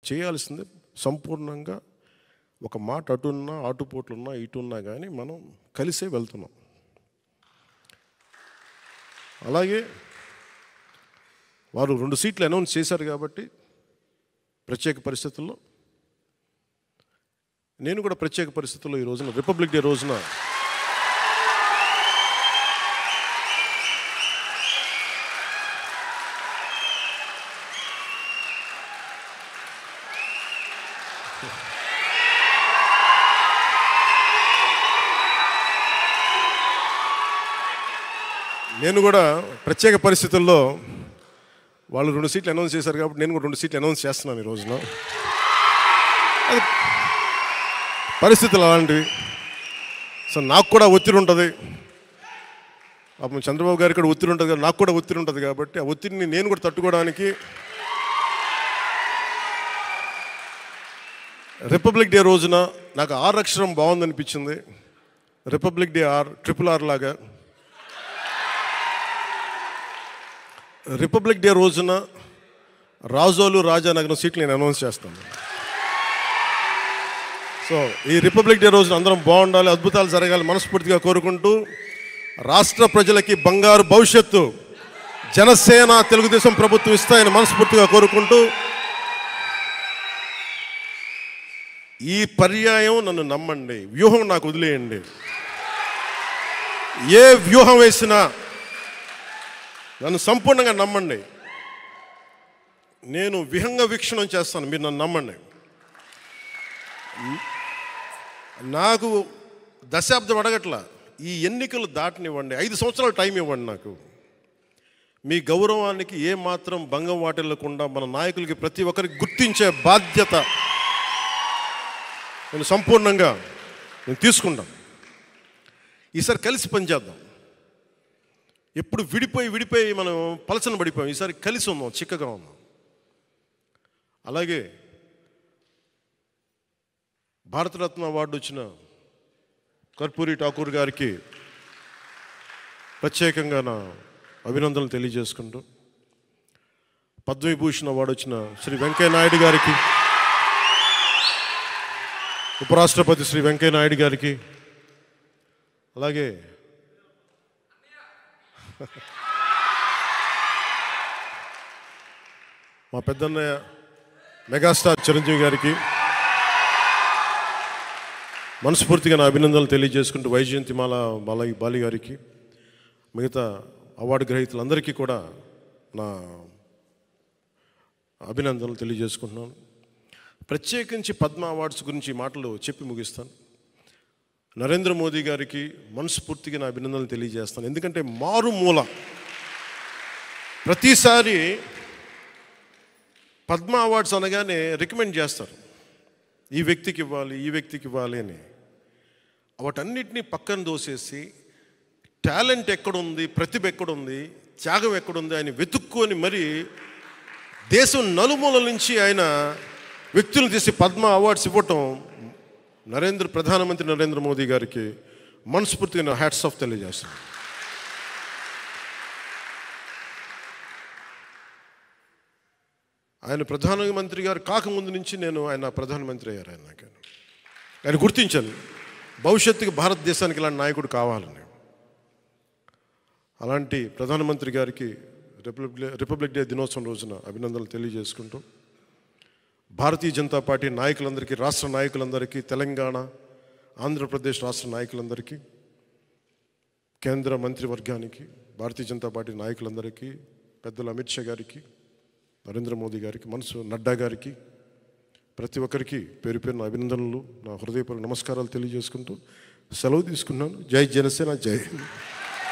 చేయాల్సింది సంపూర్ణంగా ఒక మాట అటున్నా ఆటుపోట్లున్నా ఇటున్నా కానీ మనం కలిసే వెళ్తున్నాం. అలాగే వారు 2 సీట్లు అనౌన్స్ చేశారు కాబట్టి ప్రత్యేక పరిస్థితుల్లో నేను కూడా ప్రత్యేక పరిస్థితుల్లో ఈ రోజున రిపబ్లిక్ డే రోజున నేను కూడా ప్రత్యేక పరిస్థితుల్లో వాళ్ళు 2 సీట్లు అనౌన్స్ చేశారు కాబట్టి నేను కూడా 2 సీట్లు అనౌన్స్ చేస్తున్నాను ఈ రోజున. అది పరిస్థితులు అలాంటివి. సో నాకు కూడా ఒత్తిడి ఉంటుంది, అప్పుడు చంద్రబాబు గారికి కూడా ఒత్తిడి ఉంటుంది, నాకు కూడా ఒత్తిడి ఉంటుంది. కాబట్టి ఆ ఒత్తిడిని నేను కూడా తట్టుకోవడానికి రిపబ్లిక్ డే రోజున నాకు ఆర్ అక్షరం బాగుందనిపించింది. రిపబ్లిక్ డే RRR లాగా రిపబ్లిక్ డే రోజున రాజోలు రాజానగరం సీట్లు నేను అనౌన్స్ చేస్తాను. సో ఈ రిపబ్లిక్ డే రోజున అందరం బాగుండాలి, అద్భుతాలు జరగాలి మనస్ఫూర్తిగా కోరుకుంటూ, రాష్ట్ర ప్రజలకి బంగారు భవిష్యత్తు జనసేన తెలుగుదేశం ప్రభుత్వం ఇస్తాయని మనస్ఫూర్తిగా కోరుకుంటూ, ఈ పర్యాయం నన్ను నమ్మండి, వ్యూహం నాకు వదిలేయండి. ఏ వ్యూహం వేసినా నన్ను సంపూర్ణంగా నమ్మండి. నేను విహంగ వీక్షణం చేస్తాను, మీరు నన్ను నమ్మండి. నాకు దశాబ్దం అడగట్లా, ఈ ఎన్నికలు దాటనివ్వండి, 5 సంవత్సరాలు టైం ఇవ్వండి. నాకు మీ గౌరవానికి ఏమాత్రం భంగం వాటిల్లకుండా మన నాయకులకి ప్రతి ఒక్కరికి గుర్తించే బాధ్యత నేను సంపూర్ణంగా తీసుకుంటాను. ఈసారి కలిసి పనిచేద్దాం. ఎప్పుడు విడిపోయి మనం పలసన పడిపోయాం. ఈసారి కలిసి ఉన్నాం, చిక్కగా ఉన్నాం. అలాగే భారతరత్న అవార్డు వచ్చిన కర్పూరి ఠాకూర్ గారికి ప్రత్యేకంగా నా అభినందనలు తెలియజేసుకుంటూ, పద్మవిభూషణ్ అవార్డు వచ్చిన శ్రీ వెంకయ్య నాయుడు గారికి, ఉపరాష్ట్రపతి శ్రీ వెంకయ్య నాయుడు గారికి, అలాగే మా పెద్దన్నయ్య మెగాస్టార్ చిరంజీవి గారికి మనస్ఫూర్తిగా నా అభినందనలు తెలియజేసుకుంటూ, వైజయంతిమాల బాలి గారికి, మిగతా అవార్డు గ్రహీతలందరికీ కూడా నా అభినందనలు తెలియజేసుకుంటున్నాను. ప్రత్యేకించి పద్మ అవార్డ్స్ గురించి మాటలు చెప్పి ముగిస్తాను. నరేంద్ర మోదీ గారికి మనస్ఫూర్తిగా నా అభినందనలు తెలియజేస్తాను. ఎందుకంటే మారుమూల ప్రతిసారి పద్మ అవార్డ్స్ అనగానే రికమెండ్ చేస్తారు, ఈ వ్యక్తికి ఇవ్వాలి, ఈ వ్యక్తికి ఇవ్వాలి అని. వాటన్నిటినీ పక్కన దోసేసి టాలెంట్ ఎక్కడుంది, ప్రతిభ ఎక్కడుంది, త్యాగం ఎక్కడుంది ఆయన వెతుక్కొని మరి దేశం నలుమూలల నుంచి ఆయన వ్యక్తులను తీసి పద్మ అవార్డ్స్ ఇవ్వటం ప్రధానమంత్రి నరేంద్ర మోదీ గారికి మనస్ఫూర్తిగా నా హ్యాట్స్ ఆఫ్ తెలియజేస్తాను. ఆయన ప్రధానమంత్రి గారు కాకముందు నుంచి ఆయన ప్రధానమంత్రి అయ్యారు. ఆయన గుర్తించాను, భవిష్యత్తుకి భారతదేశానికి ఇలాంటి నాయకుడు కావాలని. అలాంటి ప్రధానమంత్రి గారికి రిపబ్లిక్ డే దినోత్సవం రోజున అభినందనలు తెలియజేసుకుంటూ, భారతీయ జనతా పార్టీ నాయకులందరికీ, రాష్ట్ర నాయకులందరికీ, తెలంగాణ ఆంధ్రప్రదేశ్ రాష్ట్ర నాయకులందరికీ, కేంద్ర మంత్రివర్గానికి, భారతీయ జనతా పార్టీ నాయకులందరికీ, పెద్దలు అమిత్ షా గారికి, నరేంద్ర మోదీ గారికి, నడ్డా గారికి, ప్రతి ఒక్కరికి పేరు పేరున అభినందనలు, నా హృదయపూర్వక నమస్కారాలు తెలియజేసుకుంటూ సెలవు తీసుకున్నాను. జై జనసేన, జై హింద్.